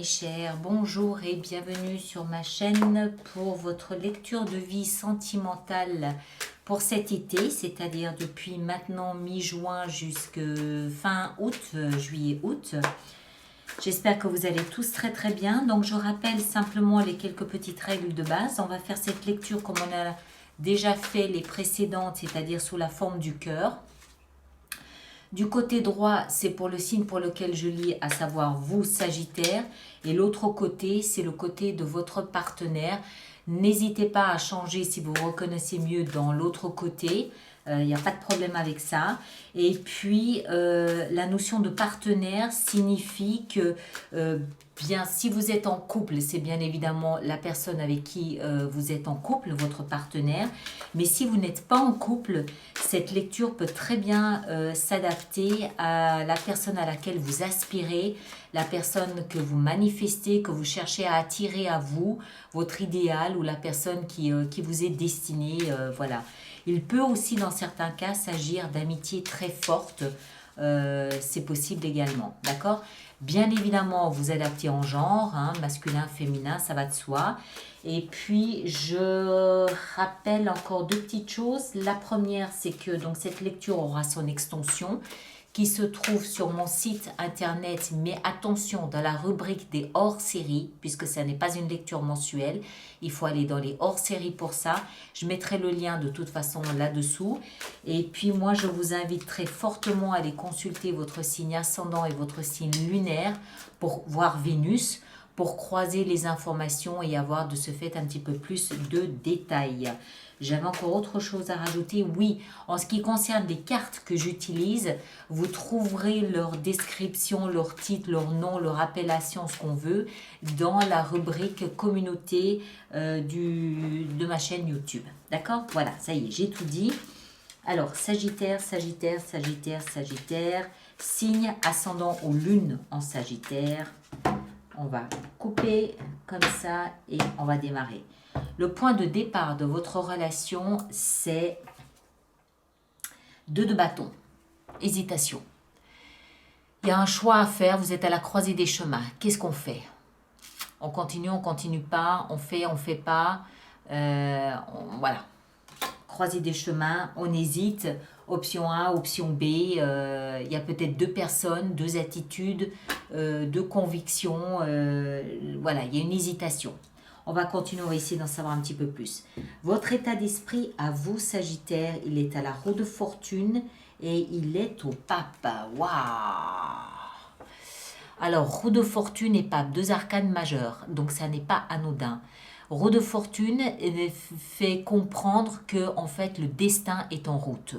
mes chers, bonjour et bienvenue sur ma chaîne pour votre lecture de vie sentimentale pour cet été, c'est-à-dire depuis maintenant mi-juin jusqu'à fin août, juillet-août. J'espère que vous allez tous très très bien. Donc je rappelle simplement les quelques petites règles de base. On va faire cette lecture comme on a déjà fait les précédentes, c'est-à-dire sous la forme du cœur. Du côté droit, c'est pour le signe pour lequel je lis, à savoir vous, Sagittaire. Et l'autre côté, c'est le côté de votre partenaire. N'hésitez pas à changer si vous reconnaissez mieux dans l'autre côté. Il n'y a pas de problème avec ça. Et puis, la notion de partenaire signifie que, bien, si vous êtes en couple, c'est bien évidemment la personne avec qui vous êtes en couple, votre partenaire. Mais si vous n'êtes pas en couple, cette lecture peut très bien s'adapter à la personne à laquelle vous aspirez, la personne que vous manifestez, que vous cherchez à attirer à vous, votre idéal ou la personne qui vous est destinée, voilà. Il peut aussi, dans certains cas, s'agir d'amitié très forte. C'est possible également, d'accord? Bien évidemment, vous adaptez en genre, hein, masculin, féminin, ça va de soi. Et puis, je rappelle encore deux petites choses. La première, c'est que donc, cette lecture aura son extension qui se trouve sur mon site internet, mais attention, dans la rubrique des hors-séries, puisque ça n'est pas une lecture mensuelle, il faut aller dans les hors-séries pour ça. Je mettrai le lien de toute façon là-dessous. Et puis moi, je vous invite très fortement à aller consulter votre signe ascendant et votre signe lunaire pour voir Vénus, pour croiser les informations et avoir de ce fait un petit peu plus de détails. J'avais encore autre chose à rajouter. Oui, en ce qui concerne les cartes que j'utilise, vous trouverez leur description, leur titre, leur nom, leur appellation, ce qu'on veut, dans la rubrique communauté de ma chaîne YouTube. D'accord? Voilà, ça y est, j'ai tout dit. Alors, Sagittaire, Sagittaire, Sagittaire, Sagittaire, signe ascendant ou lune en Sagittaire. On va couper comme ça et on va démarrer. Le point de départ de votre relation, c'est 2 de bâton, hésitation. Il y a un choix à faire, vous êtes à la croisée des chemins. Qu'est-ce qu'on fait? On continue pas, on fait pas. Voilà. Croisée des chemins, on hésite. Option A, option B, il y a peut-être 2 personnes, 2 attitudes, 2 convictions. Voilà, il y a une hésitation. On va continuer, on va essayer d'en savoir un petit peu plus. Votre état d'esprit à vous, Sagittaire, il est à la roue de fortune et il est au pape. Waouh! Alors, roue de fortune et pape, 2 arcanes majeures, donc ça n'est pas anodin. Roue de fortune fait comprendre que en fait le destin est en route.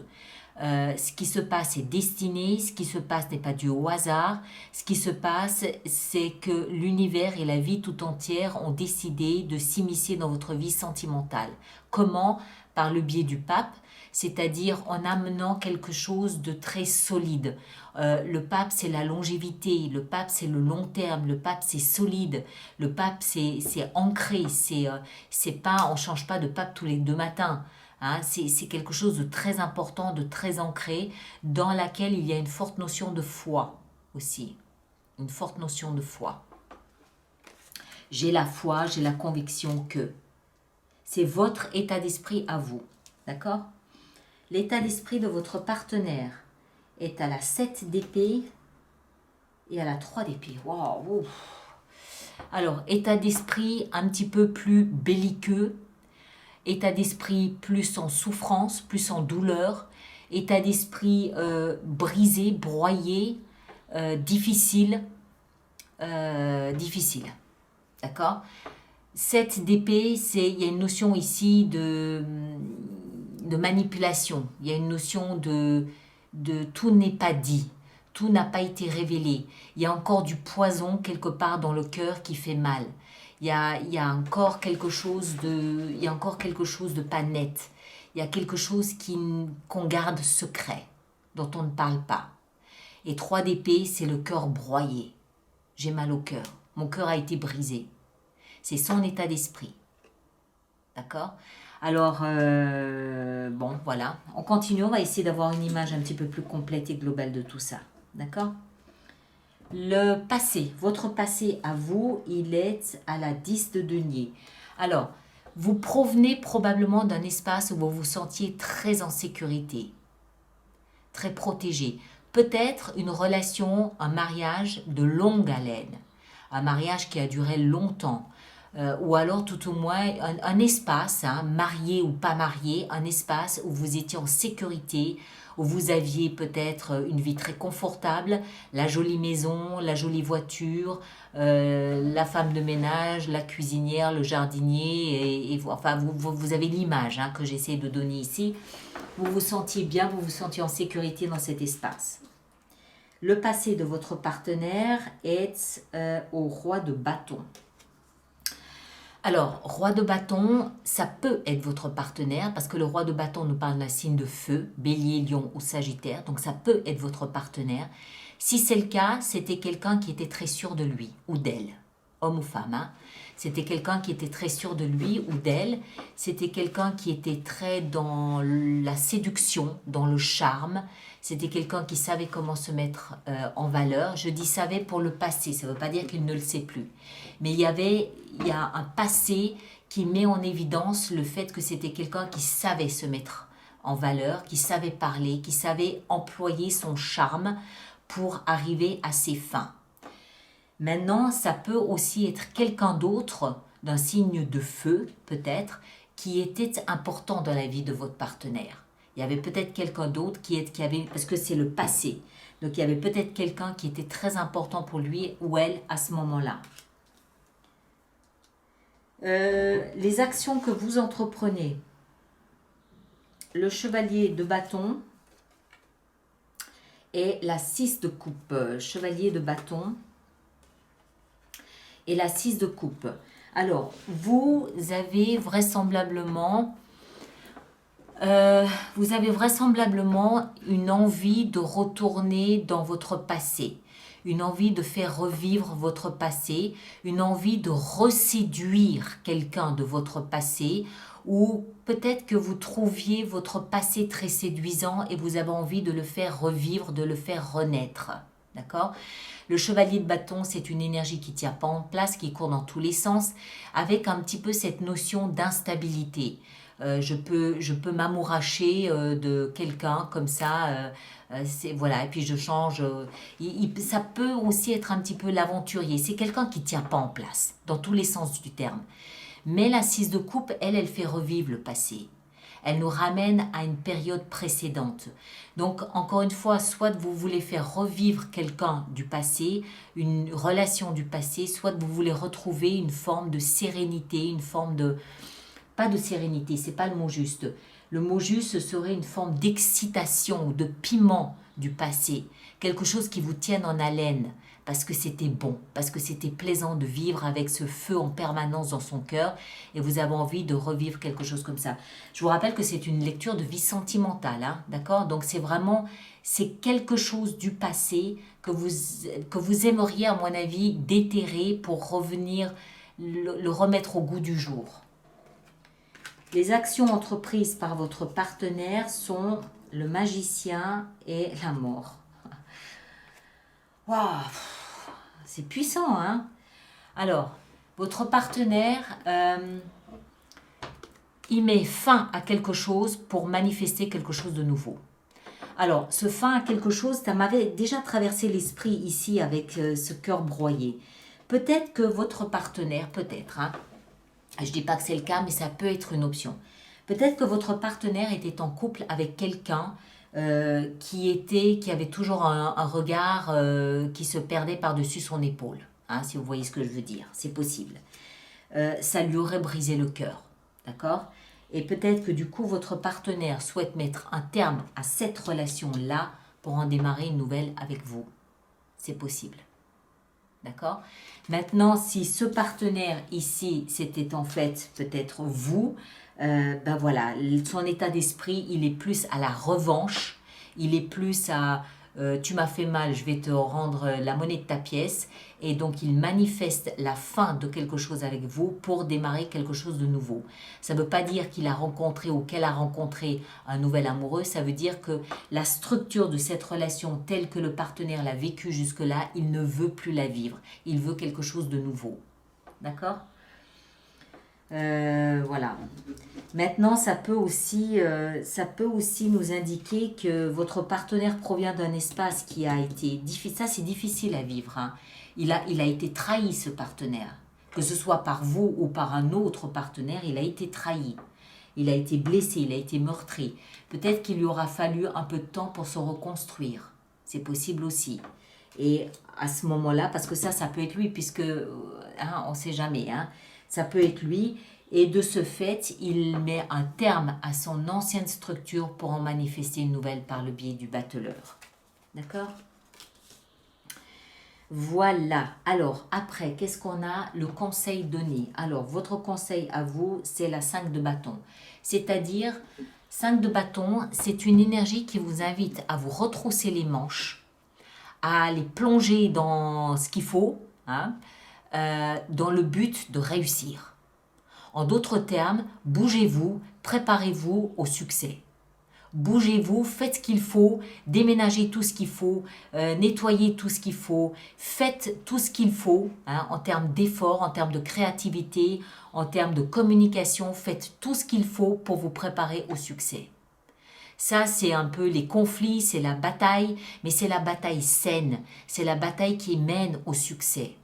Ce qui se passe est destiné, ce qui se passe n'est pas dû au hasard, ce qui se passe c'est que l'univers et la vie tout entière ont décidé de s'immiscer dans votre vie sentimentale. Comment? Par le biais du pape, c'est-à-dire en amenant quelque chose de très solide. Le pape c'est la longévité, le pape c'est le long terme, le pape c'est solide, le pape c'est ancré, c'est pas, on change pas de pape tous les 2 matins. Hein, c'est quelque chose de très important, de très ancré, dans laquelle il y a une forte notion de foi aussi. Une forte notion de foi. J'ai la foi, j'ai la conviction que. C'est votre état d'esprit à vous. D'accord? L'état d'esprit de votre partenaire est à la 7 d'épée et à la 3 d'épée. Waouh! Alors, état d'esprit un petit peu plus belliqueux, état d'esprit plus en souffrance, plus en douleur, état d'esprit brisé, broyé, difficile, difficile. D'accord? 7 d'épée, il y a une notion ici de manipulation, il y a une notion de tout n'est pas dit, tout n'a pas été révélé, il y a encore du poison quelque part dans le cœur qui fait mal. Il y a encore quelque chose de pas net. Il y a quelque chose qu'on garde secret, dont on ne parle pas. Et 3 d'épée, c'est le cœur broyé. J'ai mal au cœur. Mon cœur a été brisé. C'est son état d'esprit. D'accord? Alors, bon, voilà. On continue, on va essayer d'avoir une image un petit peu plus complète et globale de tout ça. D'accord? Le passé, votre passé à vous, il est à la 10 de denier. Alors, vous provenez probablement d'un espace où vous vous sentiez très en sécurité, très protégé. Peut-être une relation, un mariage de longue haleine, un mariage qui a duré longtemps, ou alors tout au moins un espace, hein, marié ou pas marié, un espace où vous étiez en sécurité, où vous aviez peut-être une vie très confortable, la jolie maison, la jolie voiture, la femme de ménage, la cuisinière, le jardinier, enfin vous avez l'image, hein, que j'essaie de donner ici. Vous vous sentiez bien, vous vous sentiez en sécurité dans cet espace. Le passé de votre partenaire est au roi de bâton. Alors, roi de bâton, ça peut être votre partenaire parce que le roi de bâton nous parle d'un signe de feu, bélier, lion ou sagittaire, donc ça peut être votre partenaire. Si c'est le cas, c'était quelqu'un qui était très sûr de lui ou d'elle, homme ou femme. Hein. C'était quelqu'un qui était très sûr de lui ou d'elle. C'était quelqu'un qui était très dans la séduction, dans le charme. C'était quelqu'un qui savait comment se mettre en valeur. Je dis savait pour le passé, ça ne veut pas dire qu'il ne le sait plus. Mais il y a un passé qui met en évidence le fait que c'était quelqu'un qui savait se mettre en valeur, qui savait parler, qui savait employer son charme pour arriver à ses fins. Maintenant, ça peut aussi être quelqu'un d'autre, d'un signe de feu peut-être, qui était important dans la vie de votre partenaire. Il y avait peut-être quelqu'un d'autre qui avait, parce que c'est le passé, donc il y avait peut-être quelqu'un qui était très important pour lui ou elle à ce moment-là. Les actions que vous entreprenez, le chevalier de bâton et la 6 de coupe, chevalier de bâton et la 6 de coupe. Alors, vous avez vraisemblablement une envie de retourner dans votre passé, une envie de faire revivre votre passé, une envie de reséduire quelqu'un de votre passé, ou peut-être que vous trouviez votre passé très séduisant et vous avez envie de le faire revivre, de le faire renaître. D'accord ? Le chevalier de bâton, c'est une énergie qui ne tient pas en place, qui court dans tous les sens, avec un petit peu cette notion d'instabilité. Je peux m'amouracher de quelqu'un comme ça, voilà, et puis je change. Ça peut aussi être un petit peu l'aventurier. C'est quelqu'un qui ne tient pas en place, dans tous les sens du terme. Mais la 6 de coupe, elle fait revivre le passé. Elle nous ramène à une période précédente. Donc, encore une fois, soit vous voulez faire revivre quelqu'un du passé, une relation du passé, soit vous voulez retrouver une forme de sérénité, une forme de... Pas de sérénité, c'est pas le mot juste. Le mot juste serait une forme d'excitation ou de piment du passé. Quelque chose qui vous tienne en haleine, parce que c'était bon, parce que c'était plaisant de vivre avec ce feu en permanence dans son cœur et vous avez envie de revivre quelque chose comme ça. Je vous rappelle que c'est une lecture de vie sentimentale, hein, d'accord ? Donc c'est quelque chose du passé que vous aimeriez, à mon avis, déterrer pour revenir, le remettre au goût du jour. Les actions entreprises par votre partenaire sont le magicien et la mort. Waouh, c'est puissant, hein? Alors, votre partenaire, il met fin à quelque chose pour manifester quelque chose de nouveau. Alors, ce fin à quelque chose, ça m'avait déjà traversé l'esprit ici avec ce cœur broyé. Peut-être que votre partenaire, peut-être, hein, je ne dis pas que c'est le cas, mais ça peut être une option. Peut-être que votre partenaire était en couple avec quelqu'un qui avait toujours un regard qui se perdait par-dessus son épaule. Hein, si vous voyez ce que je veux dire, c'est possible. Ça lui aurait brisé le cœur. D'accord ? Et peut-être que du coup, votre partenaire souhaite mettre un terme à cette relation-là pour en démarrer une nouvelle avec vous. C'est possible. D'accord ? Maintenant, si ce partenaire ici, c'était en fait peut-être vous, voilà, son état d'esprit, il est plus à la revanche, il est plus à tu m'as fait mal, je vais te rendre la monnaie de ta pièce. Et donc, il manifeste la fin de quelque chose avec vous pour démarrer quelque chose de nouveau. Ça ne veut pas dire qu'il a rencontré ou qu'elle a rencontré un nouvel amoureux. Ça veut dire que la structure de cette relation telle que le partenaire l'a vécue jusque-là, il ne veut plus la vivre. Il veut quelque chose de nouveau. D'accord ? Voilà. Maintenant, ça peut aussi nous indiquer que votre partenaire provient d'un espace qui a été difficile. Ça, c'est difficile à vivre, hein. Il a été trahi, ce partenaire. Que ce soit par vous ou par un autre partenaire, il a été trahi. Il a été blessé, il a été meurtri. Peut-être qu'il lui aura fallu un peu de temps pour se reconstruire. C'est possible aussi. Et à ce moment-là, parce que ça peut être lui, puisque on ne sait jamais, hein, ça peut être lui. Et de ce fait, il met un terme à son ancienne structure pour en manifester une nouvelle par le biais du battleur. D'accord ? Voilà. Alors, après, qu'est-ce qu'on a ? Le conseil donné. Alors, votre conseil à vous, c'est la 5 de bâton. C'est-à-dire, 5 de bâton, c'est une énergie qui vous invite à vous retrousser les manches, à aller plonger dans ce qu'il faut, hein, dans le but de réussir. En d'autres termes, bougez-vous, préparez-vous au succès. Bougez-vous, faites ce qu'il faut, déménagez tout ce qu'il faut, nettoyez tout ce qu'il faut, faites tout ce qu'il faut, hein, en termes d'effort, en termes de créativité, en termes de communication, faites tout ce qu'il faut pour vous préparer au succès. Ça, c'est un peu les conflits, c'est la bataille, mais c'est la bataille saine, c'est la bataille qui mène au succès.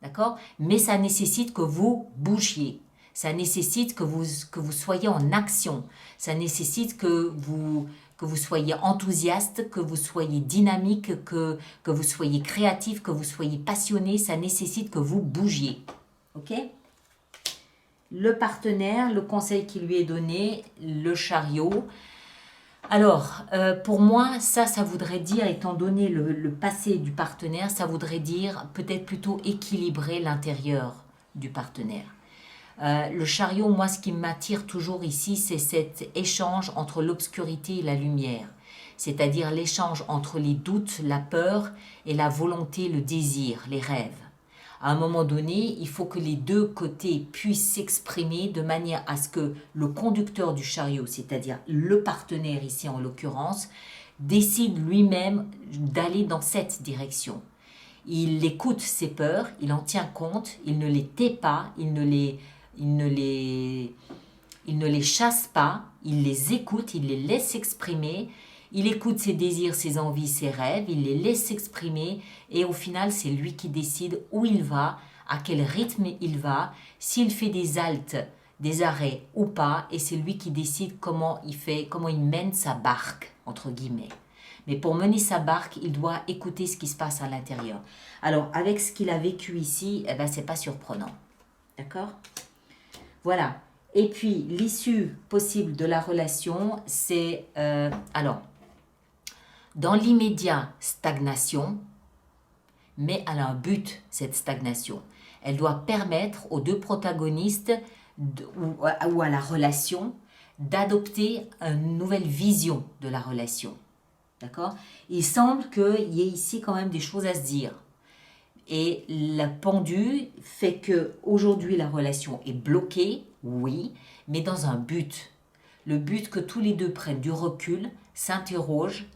D'accord ? Mais ça nécessite que vous bougiez. Ça nécessite que vous soyez en action. Ça nécessite que vous soyez enthousiaste, que vous soyez dynamique, que vous soyez créatif, que vous soyez passionné. Ça nécessite que vous bougiez. Ok ? Le partenaire, le conseil qui lui est donné, le chariot. Alors, pour moi, ça voudrait dire, étant donné le passé du partenaire, ça voudrait dire peut-être plutôt équilibrer l'intérieur du partenaire. Le chariot, moi, ce qui m'attire toujours ici, c'est cet échange entre l'obscurité et la lumière. C'est-à-dire l'échange entre les doutes, la peur et la volonté, le désir, les rêves. À un moment donné, il faut que les deux côtés puissent s'exprimer de manière à ce que le conducteur du chariot, c'est-à-dire le partenaire ici en l'occurrence, décide lui-même d'aller dans cette direction. Il écoute ses peurs, il en tient compte, il ne les tait pas, il ne les chasse pas, il les écoute, il les laisse exprimer. Il écoute ses désirs, ses envies, ses rêves, il les laisse s'exprimer et au final, c'est lui qui décide où il va, à quel rythme il va, s'il fait des haltes, des arrêts ou pas, et c'est lui qui décide comment il mène sa barque, entre guillemets. Mais pour mener sa barque, il doit écouter ce qui se passe à l'intérieur. Alors, avec ce qu'il a vécu ici, c'est pas surprenant. D'accord ? Voilà. Et puis, l'issue possible de la relation, c'est... dans l'immédiat, stagnation, mais elle a un but, cette stagnation. Elle doit permettre aux deux protagonistes ou à la relation d'adopter une nouvelle vision de la relation. D'accord ? Il semble qu'il y ait ici quand même des choses à se dire. Et le pendu fait qu'aujourd'hui la relation est bloquée, oui, mais dans un but. Le but que tous les deux prennent du recul, s'interrogent,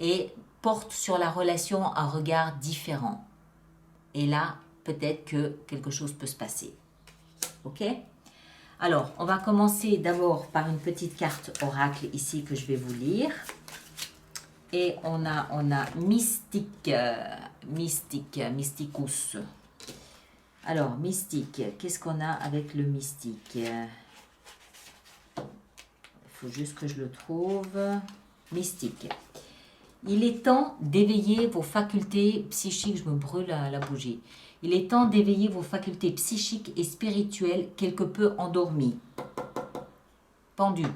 et portent sur la relation un regard différent. Et là, peut-être que quelque chose peut se passer. Ok ? Alors, on va commencer d'abord par une petite carte oracle ici que je vais vous lire. Et on a mystique, mysticus. Alors, mystique, qu'est-ce qu'on a avec le mystique ? Il faut juste que je le trouve. Mystique. Il est temps d'éveiller vos facultés psychiques. Je me brûle la bougie. Il est temps d'éveiller vos facultés psychiques et spirituelles quelque peu endormies. Pendu.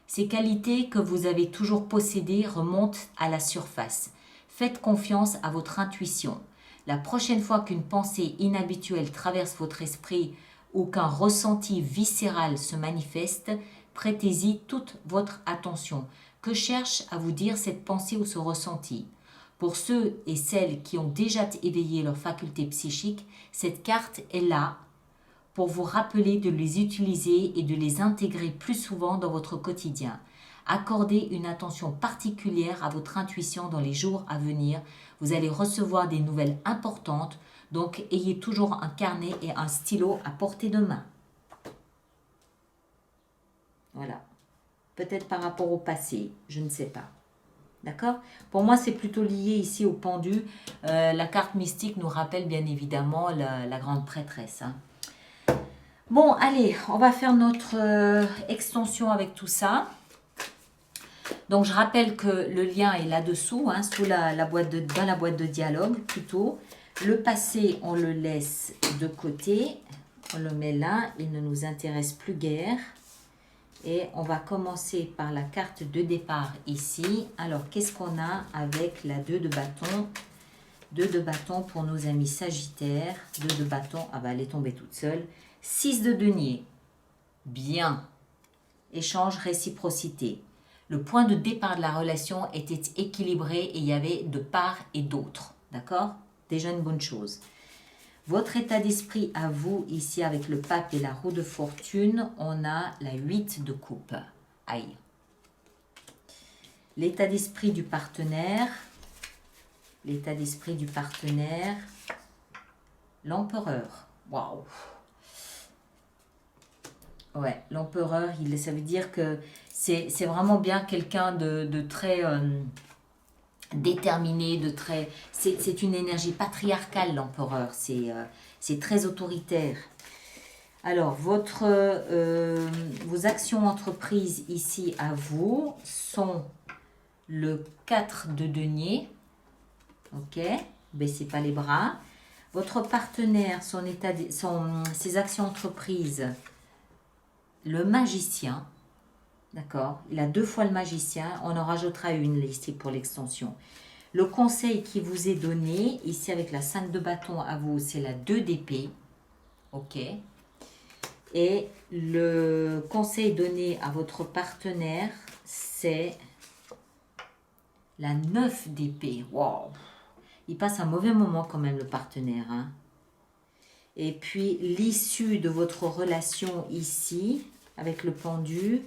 Ces qualités que vous avez toujours possédées remontent à la surface. Faites confiance à votre intuition. La prochaine fois qu'une pensée inhabituelle traverse votre esprit ou qu'un ressenti viscéral se manifeste, prêtez-y toute votre attention. Que cherche à vous dire cette pensée ou ce ressenti? Pour ceux et celles qui ont déjà éveillé leurs facultés psychiques, cette carte est là pour vous rappeler de les utiliser et de les intégrer plus souvent dans votre quotidien. Accordez une attention particulière à votre intuition dans les jours à venir. Vous allez recevoir des nouvelles importantes, donc ayez toujours un carnet et un stylo à portée de main. Voilà. Peut-être par rapport au passé, je ne sais pas. D'accord? Pour moi, c'est plutôt lié ici au pendu. La carte mystique nous rappelle bien évidemment la grande prêtresse. Hein. Bon, allez, on va faire notre extension avec tout ça. Donc, je rappelle que le lien est là-dessous, hein, sous dans la boîte de dialogue plutôt. Le passé, on le laisse de côté. On le met là, il ne nous intéresse plus guère. Et on va commencer par la carte de départ ici. Alors, qu'est-ce qu'on a avec la 2 de bâton? 2 de bâton pour nos amis Sagittaires. 2 de bâton, ah bah elle est tombée toute seule. 6 de denier. Bien. Échange, réciprocité. Le point de départ de la relation était équilibré et il y avait de part et d'autre. D'accord? Déjà une bonne chose. Votre état d'esprit à vous, ici avec le pape et la roue de fortune, on a la 8 de coupe. Aïe. L'état d'esprit du partenaire. L'état d'esprit du partenaire. L'empereur. Waouh. Ouais, l'empereur, ça veut dire que c'est vraiment bien quelqu'un de très déterminé, de très... C'est une énergie patriarcale, l'empereur. C'est très autoritaire. Alors, vos actions entreprises ici à vous sont le 4 de denier. Ok, baissez pas les bras. Votre partenaire, ses actions entreprises, le magicien. D'accord, il a 2 fois le magicien. On en rajoutera une ici pour l'extension. Le conseil qui vous est donné, ici avec la 5 de bâton à vous, c'est la 2 d'épée. Ok. Et le conseil donné à votre partenaire, c'est la 9 d'épée. Wow. Il passe un mauvais moment quand même, le partenaire. Hein. Et puis, l'issue de votre relation ici, avec le pendu,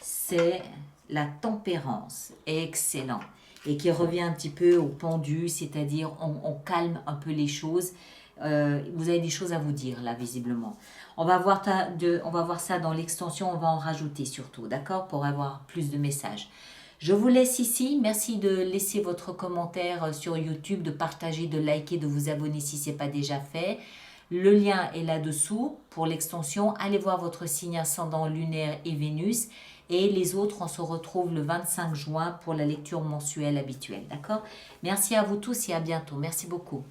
c'est la tempérance. Excellent. Et qui revient un petit peu au pendu, c'est-à-dire on calme un peu les choses. Vous avez des choses à vous dire là, visiblement. On va voir ça dans l'extension, on va en rajouter surtout, d'accord? Pour avoir plus de messages. Je vous laisse ici. Merci de laisser votre commentaire sur YouTube, de partager, de liker, de vous abonner si ce n'est pas déjà fait. Le lien est là-dessous pour l'extension. Allez voir votre signe ascendant lunaire et Vénus. Et les autres, on se retrouve le 25 juin pour la lecture mensuelle habituelle. D'accord? Merci à vous tous et à bientôt. Merci beaucoup.